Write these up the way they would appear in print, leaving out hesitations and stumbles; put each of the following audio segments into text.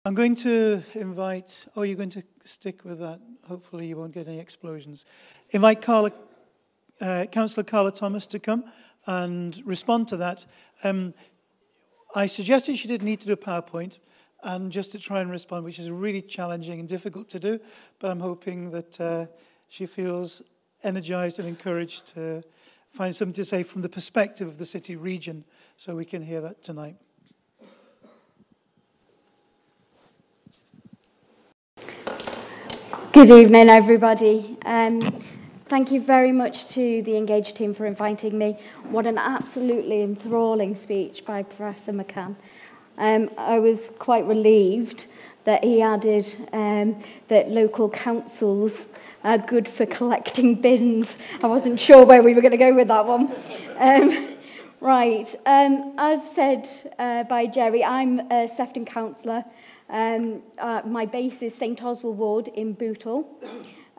I'm going to invite, oh, you're going to stick with that. Hopefully you won't get any explosions. Invite Carla, Councillor Carla Thomas to come and respond to that. I suggested she didn't need to do a PowerPoint, and just to try and respond, which is really challenging and difficult to do, but I'm hoping that she feels energized and encouraged to find something to say from the perspective of the city region, so we can hear that tonight. Good evening, everybody. Thank you very much to the Engage team for inviting me. What an absolutely enthralling speech by Professor McCann. I was quite relieved that he added that local councils are good for collecting bins. I wasn't sure where we were going to go with that one. Right, as said by Jerry, I'm a Sefton councillor. My base is St Oswald Ward in Bootle.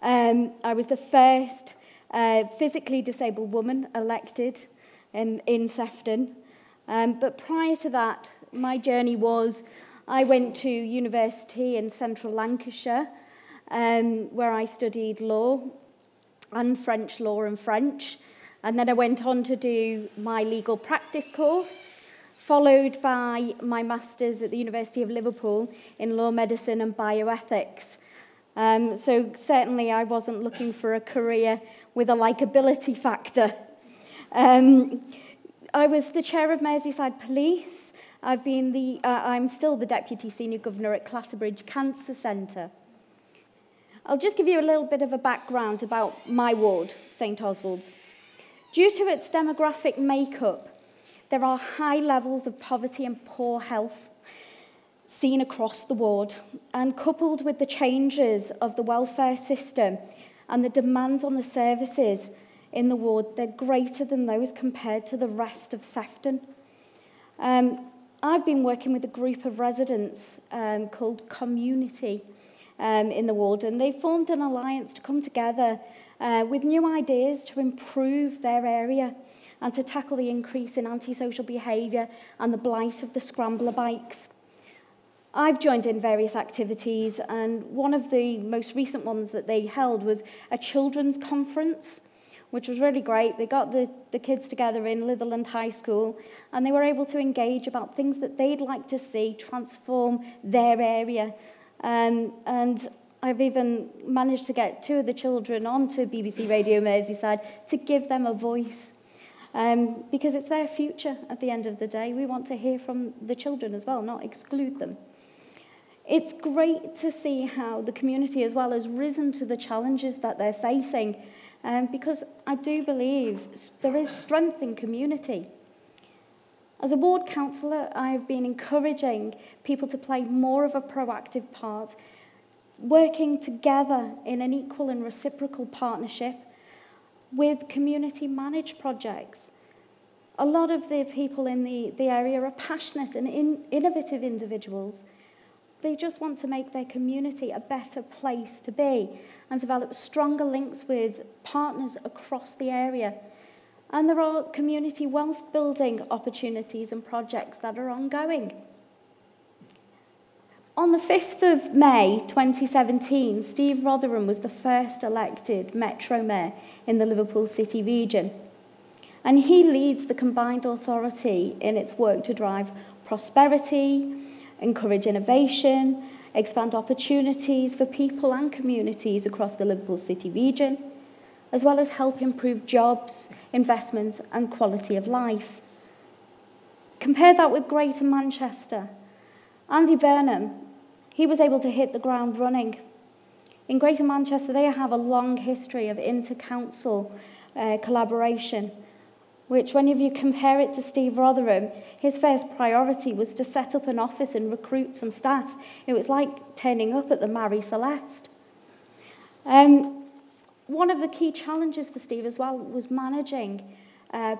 I was the first physically disabled woman elected in Sefton. But prior to that, my journey was, I went to university in central Lancashire, where I studied law and French law and French. And then I went on to do my legal practice course, followed by my master's at the University of Liverpool in law, medicine and bioethics. So certainly I wasn't looking for a career with a likability factor. I was the chair of Merseyside Police. I'm still the Deputy Senior Governor at Clatterbridge Cancer Centre. I'll just give you a little bit of a background about my ward, St Oswald's. Due to its demographic makeup, there are high levels of poverty and poor health seen across the ward, and coupled with the changes of the welfare system and the demands on the services in the ward, they're greater than those compared to the rest of Sefton. I've been working with a group of residents called Community in the ward, and they formed an alliance to come together with new ideas to improve their area and to tackle the increase in antisocial behaviour and the blight of the scrambler bikes. I've joined in various activities, and one of the most recent ones that they held was a children's conference, which was really great. They got the kids together in Litherland High School, and they were able to engage about things that they'd like to see transform their area. And I've even managed to get 2 of the children onto BBC Radio Merseyside to give them a voice. Because it's their future at the end of the day. We want to hear from the children as well, not exclude them. It's great to see how the community as well has risen to the challenges that they're facing, because I do believe there is strength in community. As a ward councillor, I have been encouraging people to play more of a proactive part, working together in an equal and reciprocal partnership with community-managed projects. A lot of the people in the area are passionate and innovative individuals. They just want to make their community a better place to be and develop stronger links with partners across the area. And there are community wealth building opportunities and projects that are ongoing. On the 5th of May 2017, Steve Rotherham was the first elected Metro Mayor in the Liverpool City Region. And he leads the combined authority in its work to drive prosperity, encourage innovation, expand opportunities for people and communities across the Liverpool City Region, as well as help improve jobs, investment and quality of life. Compare that with Greater Manchester. Andy Burnham, he was able to hit the ground running. In Greater Manchester, they have a long history of inter-council collaboration, which when you compare it to Steve Rotherham, his first priority was to set up an office and recruit some staff. It was like turning up at the Marie Celeste. One of the key challenges for Steve as well was managing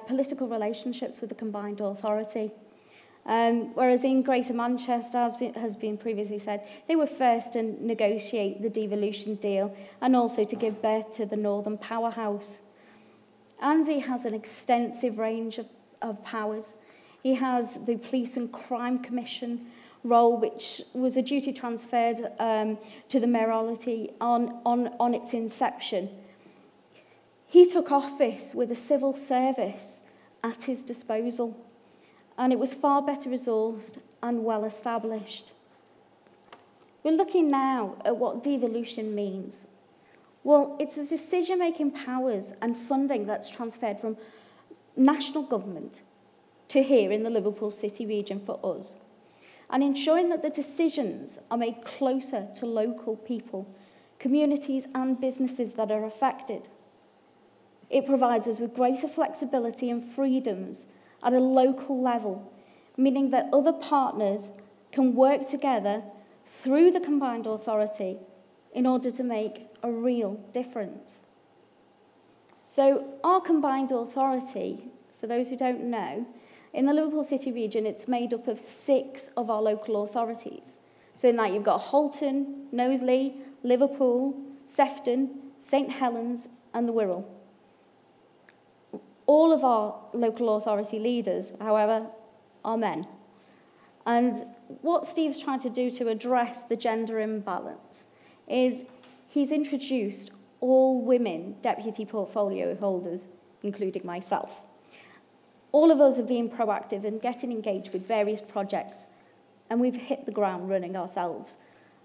political relationships with the combined authority. Whereas in Greater Manchester, as has been previously said, they were first to negotiate the devolution deal and also to give birth to the Northern Powerhouse. Andy has an extensive range of powers. He has the Police and Crime Commission role, which was a duty transferred to the mayoralty on its inception. He took office with a civil service at his disposal, and it was far better resourced and well established. We're looking now at what devolution means. Well, it's the decision-making powers and funding that's transferred from national government to here in the Liverpool City Region for us, and ensuring that the decisions are made closer to local people, communities and businesses that are affected. It provides us with greater flexibility and freedoms at a local level, meaning that other partners can work together through the combined authority in order to make a real difference. So our combined authority, for those who don't know, in the Liverpool City Region, it's made up of 6 of our local authorities. So in that you've got Halton, Knowsley, Liverpool, Sefton, St Helens and the Wirral. All of our local authority leaders, however, are men. And what Steve's trying to do to address the gender imbalance is he's introduced all women deputy portfolio holders, including myself. All of us have been proactive in getting engaged with various projects, and we've hit the ground running ourselves.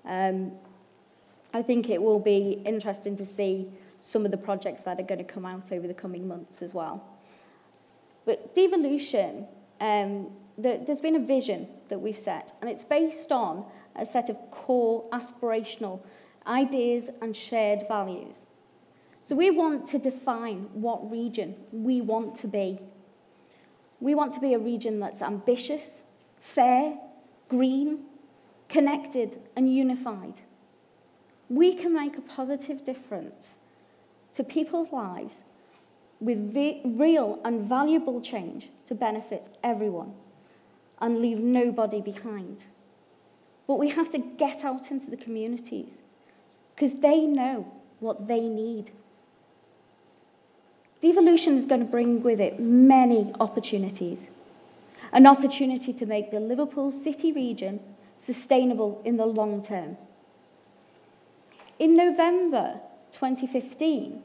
I think it will be interesting to see some of the projects that are going to come out over the coming months as well. But devolution, there's been a vision that we've set, and it's based on a set of core aspirational ideas and shared values. So we want to define what region we want to be. We want to be a region that's ambitious, fair, green, connected, and unified. We can make a positive difference to people's lives with real and valuable change to benefit everyone and leave nobody behind. But we have to get out into the communities because they know what they need. Devolution is going to bring with it many opportunities. An opportunity to make the Liverpool City Region sustainable in the long term. In November 2015,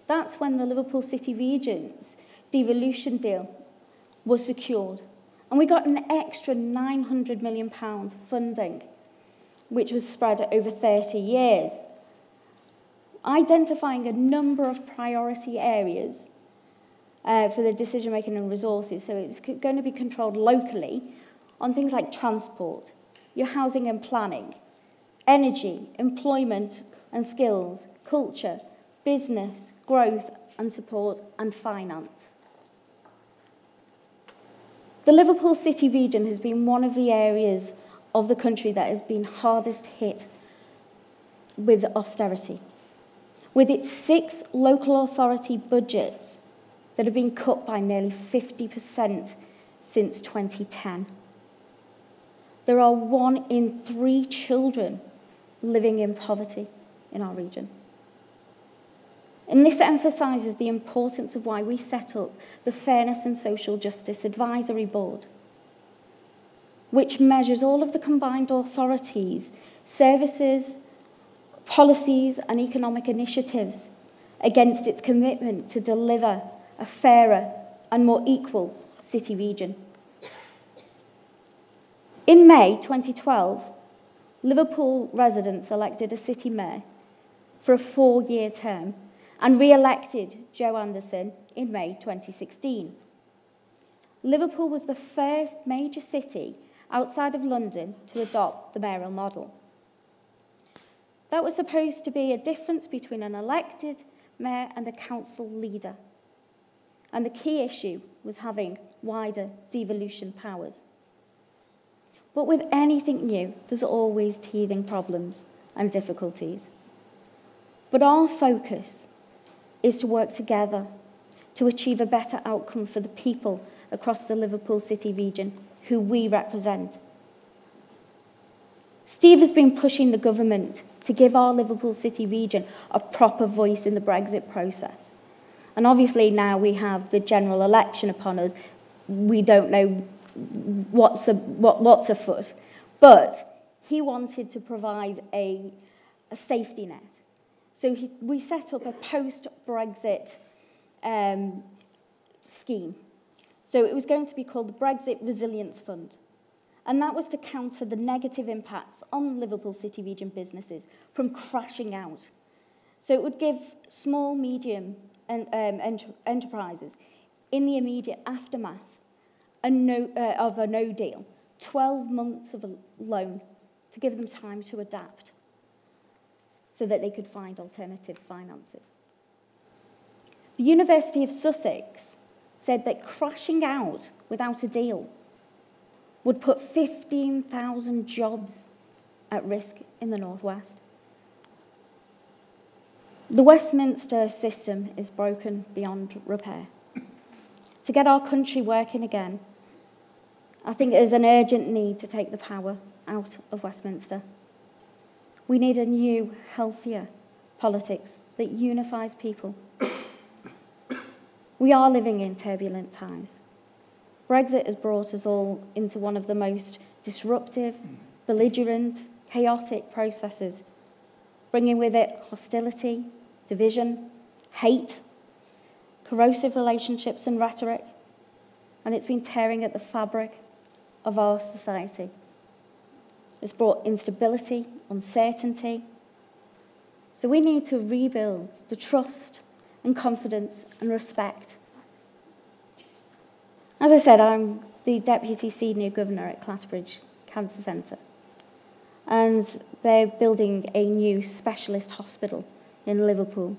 that's when the Liverpool City Region's devolution deal was secured. And we got an extra £900 million funding, which was spread over 30 years, identifying a number of priority areas for the decision-making and resources. So it's going to be controlled locally on things like transport, your housing and planning, energy, employment and skills, culture, business, growth and support, and finance. The Liverpool City Region has been one of the areas of the country that has been hardest hit with austerity, with its 6 local authority budgets that have been cut by nearly 50% since 2010. There are 1 in 3 children living in poverty in our region. And this emphasises the importance of why we set up the Fairness and Social Justice Advisory Board, which measures all of the combined authorities, services, policies and economic initiatives against its commitment to deliver a fairer and more equal city region. In May 2012, Liverpool residents elected a city mayor for a 4-year term and re-elected Joe Anderson in May 2016. Liverpool was the first major city outside of London to adopt the mayoral model. That was supposed to be a difference between an elected mayor and a council leader. And the key issue was having wider devolution powers. But with anything new, there's always teething problems and difficulties. But our focus is to work together to achieve a better outcome for the people across the Liverpool City Region who we represent. Steve has been pushing the government to give our Liverpool City Region a proper voice in the Brexit process. And obviously now we have the general election upon us. We don't know what's afoot. But he wanted to provide a safety net. So we set up a post-Brexit scheme. So it was going to be called the Brexit Resilience Fund. And that was to counter the negative impacts on Liverpool City Region businesses from crashing out. So it would give small, medium enterprises in the immediate aftermath of a no deal, 12 months of a loan to give them time to adapt so that they could find alternative finances. The University of Sussex said that crashing out without a deal would put 15,000 jobs at risk in the Northwest. The Westminster system is broken beyond repair. To get our country working again, I think there's an urgent need to take the power out of Westminster. We need a new, healthier politics that unifies people. We are living in turbulent times. Brexit has brought us all into one of the most disruptive, belligerent, chaotic processes, bringing with it hostility, division, hate, corrosive relationships and rhetoric, and it's been tearing at the fabric of our society. It's brought instability, uncertainty. So we need to rebuild the trust and confidence and respect. As I said, I'm the Deputy Senior Governor at Clatterbridge Cancer Centre, and they're building a new specialist hospital in Liverpool.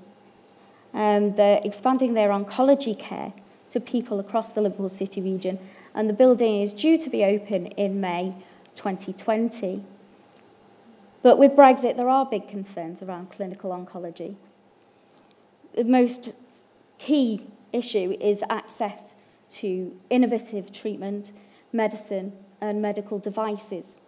They're expanding their oncology care to people across the Liverpool City region, and the building is due to be open in May 2020. But with Brexit, there are big concerns around clinical oncology. The most key issue is access to innovative treatment, medicine, and medical devices.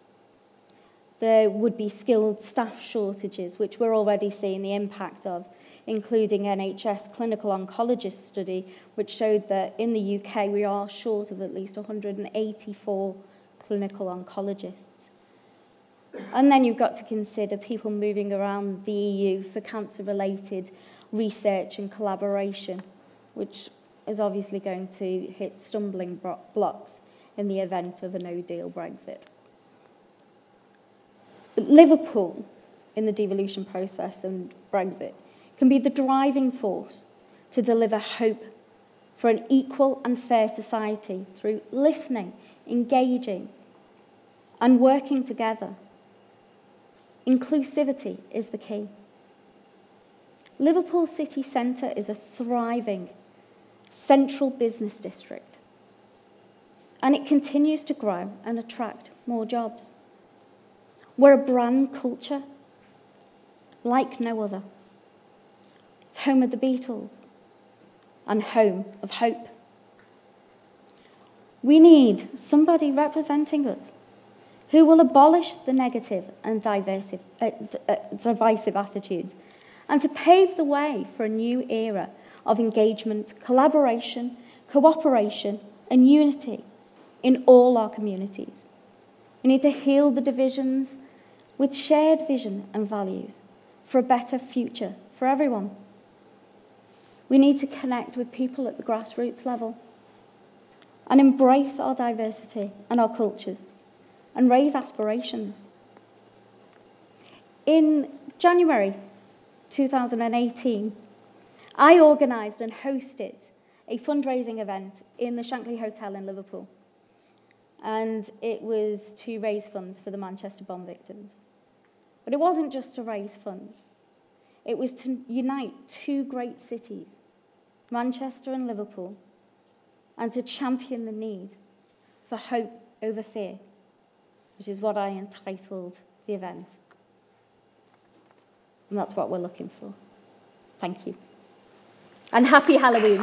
There would be skilled staff shortages, which we're already seeing the impact of, including NHS clinical oncologist study, which showed that in the UK we are short of at least 184 clinical oncologists. And then you've got to consider people moving around the EU for cancer-related research and collaboration, which is obviously going to hit stumbling blocks in the event of a no-deal Brexit. But Liverpool, in the devolution process and Brexit, can be the driving force to deliver hope for an equal and fair society through listening, engaging, and working together. Inclusivity is the key. Liverpool City Centre is a thriving central business district, and it continues to grow and attract more jobs. We're a brand culture like no other. It's home of the Beatles and home of hope. We need somebody representing us who will abolish the negative and divisive attitudes and to pave the way for a new era of engagement, collaboration, cooperation, and unity in all our communities. We need to heal the divisions with shared vision and values for a better future for everyone. We need to connect with people at the grassroots level and embrace our diversity and our cultures and raise aspirations. In January 2018, I organised and hosted a fundraising event in the Shankly Hotel in Liverpool. And it was to raise funds for the Manchester bomb victims. But it wasn't just to raise funds. It was to unite two great cities, Manchester and Liverpool, and to champion the need for hope over fear, which is what I entitled the event. And that's what we're looking for. Thank you. And happy Halloween.